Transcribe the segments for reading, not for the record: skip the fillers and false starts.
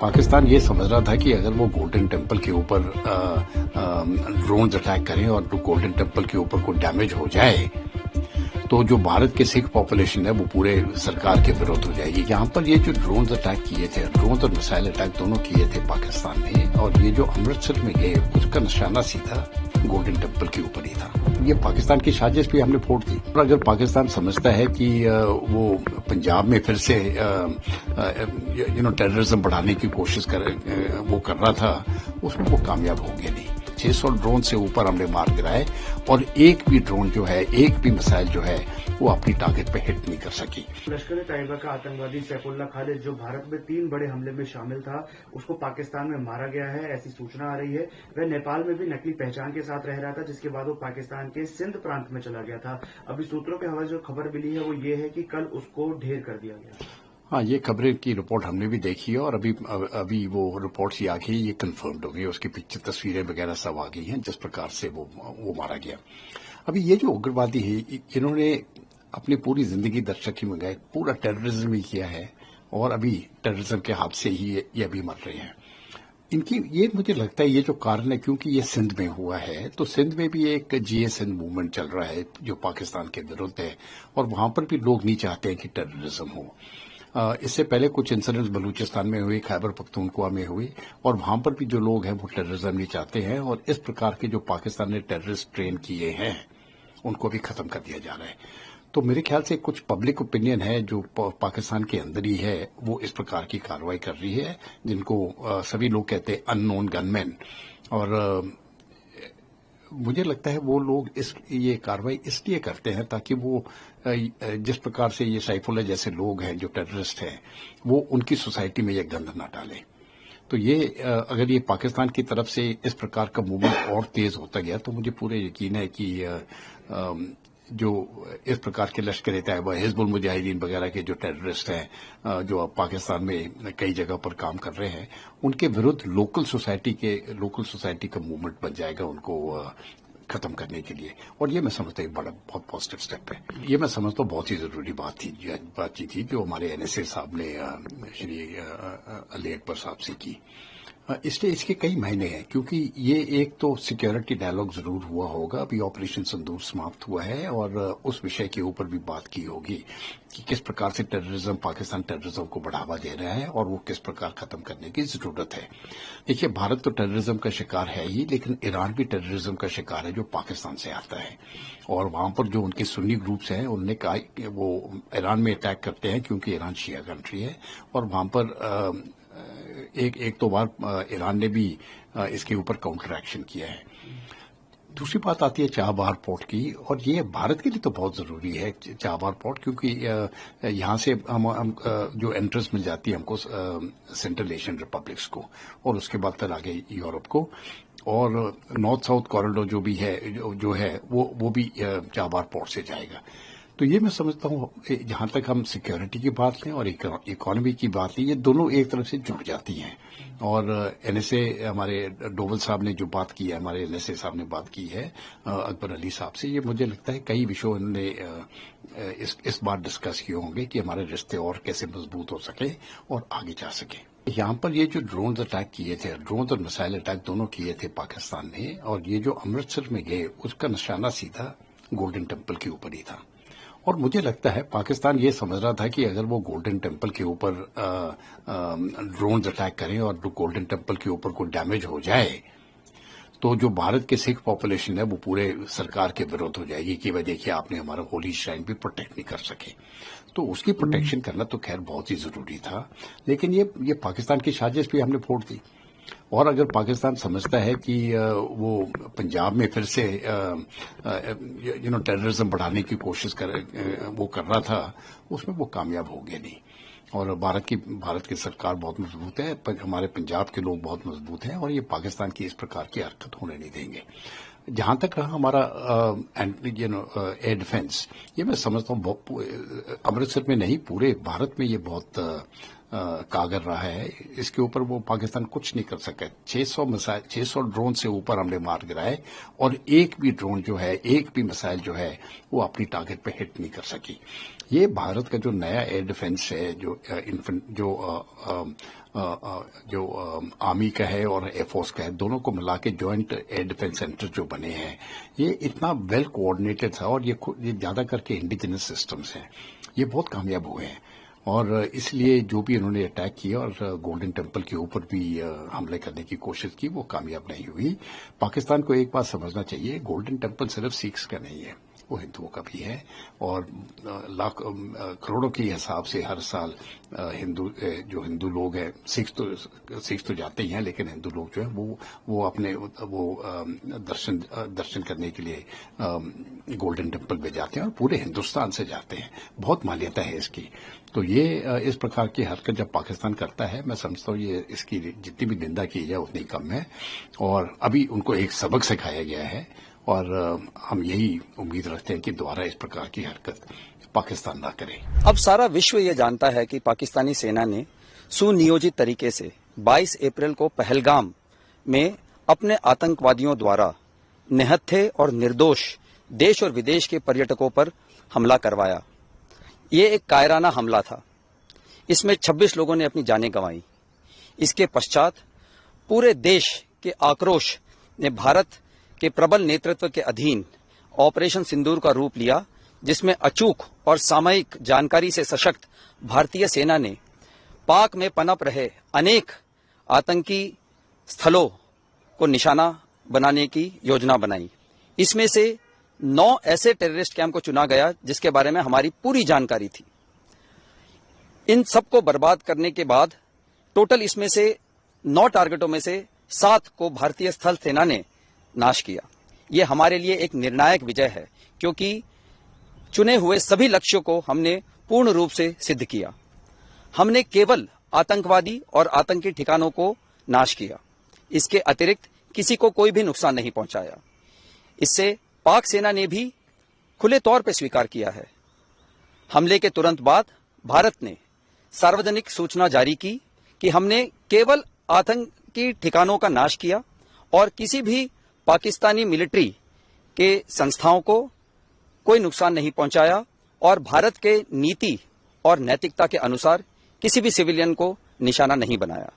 पाकिस्तान ये समझ रहा था कि अगर वो गोल्डन टेम्पल के ऊपर ड्रोन्स अटैक करें और गोल्डन टेम्पल के ऊपर कोई डैमेज हो जाए तो जो भारत के सिख पॉपुलेशन है वो पूरे सरकार के विरुद्ध हो जाएगी। यहाँ पर ये जो ड्रोन्स अटैक किए थे, ड्रोन्स और मिसाइल अटैक दोनों किए थे पाकिस्तान ने, और ये जो अमृतसर में गए उसका निशाना सीधा गोल्डन टेम्पल के ऊपर ही था। ये पाकिस्तान की साजिश भी हमने फोड़ दी। और अगर पाकिस्तान समझता है कि वो पंजाब में फिर से टेररिज्म बढ़ाने की कोशिश वो कर रहा था, उसमें वो कामयाब होंगे नहीं। 600 ड्रोन से ऊपर हमने मार गिराए और एक भी ड्रोन जो है, एक भी मिसाइल जो है वो अपनी टारगेट पे हिट नहीं कर सकी। लश्कर तैयबा का आतंकवादी सैफुल्लाह खालिद जो भारत में 3 बड़े हमले में शामिल था, उसको पाकिस्तान में मारा गया है, ऐसी सूचना आ रही है। वह नेपाल में भी नकली पहचान के साथ रह रहा था, जिसके बाद वो पाकिस्तान के सिंध प्रांत में चला गया था। अभी सूत्रों के हवाले जो खबर मिली है वो ये है कि कल उसको ढेर कर दिया गया। हाँ, ये खबरें की रिपोर्ट हमने भी देखी है और अभी वो रिपोर्ट्स ही आ गई, ये कंफर्म्ड हो गई, उसकी पिक्चर तस्वीरें वगैरह सब आ गई हैं जिस प्रकार से वो मारा गया। अभी ये जो उग्रवादी है, इन्होंने अपनी पूरी जिंदगी दर्शकी में गए, पूरा टेररिज्म ही किया है और अभी टेररिज्म के हाथ से ही ये अभी मर रहे हैं। इनकी ये मुझे लगता है ये जो कारण है, क्योंकि ये सिंध में हुआ है, तो सिंध में भी एक जीए सिंध मूवमेंट चल रहा है जो पाकिस्तान के विरुद्ध है और वहां पर भी लोग नहीं चाहते हैं कि टेररिज्म हो। इससे पहले कुछ इंसिडेंट्स बलूचिस्तान में हुए, खैबर पख्तूनख्वा में हुए, और वहां पर भी जो लोग हैं वो टेररिज्म नहीं चाहते हैं और इस प्रकार के जो पाकिस्तान ने टेररिस्ट ट्रेन किए हैं उनको भी खत्म कर दिया जा रहा है। तो मेरे ख्याल से कुछ पब्लिक ओपिनियन है जो पाकिस्तान के अंदर ही है, वो इस प्रकार की कार्रवाई कर रही है, जिनको सभी लोग कहते हैं अननोन गनमैन। और मुझे लगता है वो लोग ये कार्रवाई इसलिए करते हैं ताकि वो जिस प्रकार से ये सैफुल्लाह जैसे लोग हैं जो टेररिस्ट हैं, वो उनकी सोसाइटी में ये गंद ना डालें। तो ये अगर ये पाकिस्तान की तरफ से इस प्रकार का मूवमेंट और तेज होता गया तो मुझे पूरे यकीन है कि जो इस प्रकार के लश्कर तैयबा, हिजबुल मुजाहिदीन वगैरह के जो टेररिस्ट हैं जो अब पाकिस्तान में कई जगह पर काम कर रहे हैं, उनके विरुद्ध लोकल सोसाइटी का मूवमेंट बन जाएगा उनको खत्म करने के लिए। और ये मैं समझता हूँ बहुत पॉजिटिव स्टेप है। ये मैं समझता हूँ बहुत ही जरूरी बातचीत थी जो हमारे एनएसए साहब ने श्री अली अकबर साहब से की। इसलिए इसके कई महीने हैं, क्योंकि ये एक तो सिक्योरिटी डायलॉग जरूर हुआ होगा, अभी ऑपरेशन सिंदूर समाप्त हुआ है और उस विषय के ऊपर भी बात की होगी कि किस प्रकार से पाकिस्तान टेररिज्म को बढ़ावा दे रहा है और वो किस प्रकार खत्म करने की जरूरत है। देखिए, भारत तो टेररिज्म का शिकार है ही, लेकिन ईरान भी टेररिज्म का शिकार है जो पाकिस्तान से आता है। और वहां पर जो उनके सुन्नी ग्रुप्स हैं उन्होंने कहा कि वो ईरान में अटैक करते हैं क्योंकि ईरान शिया कंट्री है, और वहां पर एक दो बार ईरान ने भी इसके ऊपर काउंटर एक्शन किया है। दूसरी बात आती है चाबहार पोर्ट की, और ये भारत के लिए तो बहुत जरूरी है चाबहार पोर्ट, क्योंकि यहाँ से हम जो एंट्रेंस मिल जाती है हमको सेंट्रल एशियन रिपब्लिक्स को, और उसके बाद फिर आगे यूरोप को, और नॉर्थ साउथ कॉरिडोर जो भी है जो है वो भी चाबहार पोर्ट से जाएगा। तो ये मैं समझता हूँ जहां तक हम सिक्योरिटी की बात लें और इकोनॉमी की बात लें, ये दोनों एक तरफ से जुड़ जाती हैं। और एनएसए हमारे डोवल साहब ने जो बात की है, हमारे एनएसए साहब ने बात की है अकबर अली साहब से, ये मुझे लगता है कई विषयों उन्होंने इस बार डिस्कस किए होंगे कि हमारे रिश्ते और कैसे मजबूत हो सके और आगे जा सके। यहाँ पर ये जो ड्रोन्स अटैक किए थे, ड्रोन्स और मिसाइल अटैक दोनों किए थे पाकिस्तान ने, और ये जो अमृतसर में गए उसका निशाना सीधा गोल्डन टेम्पल के ऊपर ही था। और मुझे लगता है पाकिस्तान ये समझ रहा था कि अगर वो गोल्डन टेम्पल के ऊपर ड्रोन्स अटैक करें और गोल्डन टेम्पल के ऊपर कोई डैमेज हो जाए तो जो भारत के सिख पॉपुलेशन है वो पूरे सरकार के विरुद्ध हो जाएगी कि भाई देखिए आपने हमारा होली श्राइन भी प्रोटेक्ट नहीं कर सके। तो उसकी प्रोटेक्शन करना तो खैर बहुत ही जरूरी था, लेकिन ये पाकिस्तान की साजिश भी हमने फोड़ दी। और अगर पाकिस्तान समझता है कि वो पंजाब में फिर से टेररिज्म बढ़ाने की कोशिश वो कर रहा था, उसमें वो कामयाब होंगे नहीं। और भारत की सरकार बहुत मजबूत है, पर हमारे पंजाब के लोग बहुत मजबूत हैं और ये पाकिस्तान की इस प्रकार की हरकत होने नहीं देंगे। जहां तक रहा हमारा एयर डिफेंस, ये मैं समझता हूँ अमृतसर में नहीं पूरे भारत में ये बहुत कागर रहा है, इसके ऊपर वो पाकिस्तान कुछ नहीं कर सका। 600 ड्रोन से ऊपर हमने मार गिराए और एक भी ड्रोन जो है, एक भी मिसाइल जो है वो अपनी टारगेट पे हिट नहीं कर सकी। ये भारत का जो नया एयर डिफेंस है, जो आर्मी का है और एयरफोर्स का है, दोनों को मिला के ज्वाइंट एयर डिफेंस सेंटर जो बने हैं, ये इतना वेल कोऑर्डिनेटेड था और ये ज्यादा करके इंडिजिनस सिस्टम्स हैं, ये बहुत कामयाब हुए हैं। और इसलिए जो भी उन्होंने अटैक किया और गोल्डन टेम्पल के ऊपर भी हमले करने की कोशिश की, वो कामयाब नहीं हुई। पाकिस्तान को एक बात समझना चाहिए, गोल्डन टेम्पल सिर्फ सिख्स का नहीं है, वो हिंदुओं का भी है। और लाख करोड़ों के हिसाब से हर साल जो हिंदू लोग हैं, सिख तो जाते ही हैं, लेकिन हिंदू लोग जो है वो अपने दर्शन करने के लिए गोल्डन टेम्पल में जाते हैं और पूरे हिंदुस्तान से जाते हैं। बहुत मान्यता है इसकी। तो ये इस प्रकार की हरकत जब पाकिस्तान करता है, मैं समझता हूँ ये इसकी जितनी भी निंदा की जाए उतनी कम है। और अभी उनको एक सबक सिखाया गया है और हम यही उम्मीद रखते हैं कि दोबारा इस प्रकार की हरकत पाकिस्तान ना करे। अब सारा विश्व ये जानता है कि पाकिस्तानी सेना ने सुनियोजित तरीके से 22 अप्रैल को पहलगाम में अपने आतंकवादियों द्वारा निहत्थे और निर्दोष देश और विदेश के पर्यटकों पर हमला करवाया। ये एक कायराना हमला था। इसमें 26 लोगों ने अपनी जानें गंवाई। इसके पश्चात पूरे देश के आक्रोश ने भारत के प्रबल नेतृत्व के अधीन ऑपरेशन सिंदूर का रूप लिया, जिसमें अचूक और सामयिक जानकारी से सशक्त भारतीय सेना ने पाक में पनप रहे अनेक आतंकी स्थलों को निशाना बनाने की योजना बनाई। इसमें से 9 ऐसे टेररिस्ट कैंप को चुना गया जिसके बारे में हमारी पूरी जानकारी थी। इन सबको बर्बाद करने के बाद टोटल इसमें से 9 टारगेटों में से 7 को भारतीय स्थल सेना ने नाश किया। ये हमारे लिए एक निर्णायक विजय है, क्योंकि चुने हुए सभी लक्ष्यों को हमने पूर्ण रूप से सिद्ध किया। हमने केवल आतंकवादी और आतंकी ठिकानों को नाश किया, इसके अतिरिक्त किसी को कोई भी नुकसान नहीं पहुंचाया। इससे पाक सेना ने भी खुले तौर पर स्वीकार किया है। हमले के तुरंत बाद भारत ने सार्वजनिक सूचना जारी की कि हमने केवल आतंकी ठिकानों का नाश किया और किसी भी पाकिस्तानी मिलिट्री के संस्थाओं को कोई नुकसान नहीं पहुंचाया और भारत के नीति और नैतिकता के अनुसार किसी भी सिविलियन को निशाना नहीं बनाया।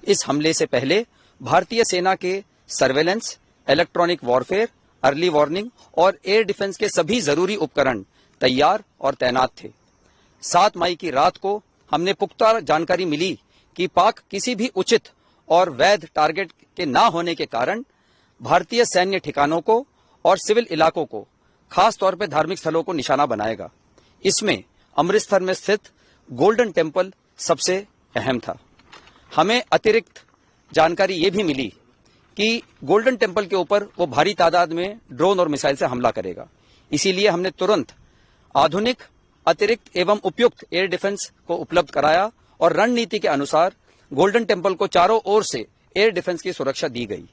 इस हमले से पहले भारतीय सेना के surveillance, electronic warfare, early warning और एयर डिफेंस के सभी जरूरी उपकरण तैयार और तैनात थे। 7 मई की रात को हमने पुख्ता जानकारी मिली कि पाक किसी भी उचित और वैध टारगेट के ना होने के कारण भारतीय सैन्य ठिकानों को और सिविल इलाकों को, खास तौर पर धार्मिक स्थलों को निशाना बनाएगा। इसमें अमृतसर में स्थित गोल्डन टेम्पल सबसे अहम था। हमें अतिरिक्त जानकारी ये भी मिली कि गोल्डन टेम्पल के ऊपर वो भारी तादाद में ड्रोन और मिसाइल से हमला करेगा। इसीलिए हमने तुरंत आधुनिक, अतिरिक्त एवं उपयुक्त एयर डिफेंस को उपलब्ध कराया और रणनीति के अनुसार गोल्डन टेम्पल को चारों ओर से एयर डिफेंस की सुरक्षा दी गई।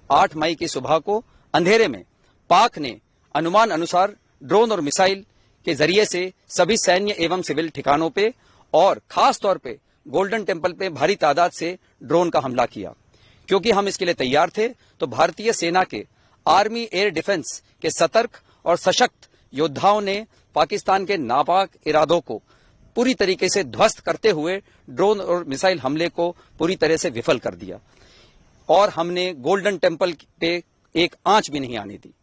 8 मई की सुबह को अंधेरे में पाक ने अनुमान अनुसार ड्रोन और मिसाइल के जरिए से सभी सैन्य एवं सिविल ठिकानों पे और खास तौर पे गोल्डन टेम्पल पे भारी तादाद से ड्रोन का हमला किया। क्योंकि हम इसके लिए तैयार थे, तो भारतीय सेना के आर्मी एयर डिफेंस के सतर्क और सशक्त योद्धाओं ने पाकिस्तान के नापाक इरादों को पूरी तरीके से ध्वस्त करते हुए ड्रोन और मिसाइल हमले को पूरी तरह से विफल कर दिया और हमने गोल्डन टेम्पल पे एक आंच भी नहीं आने दी।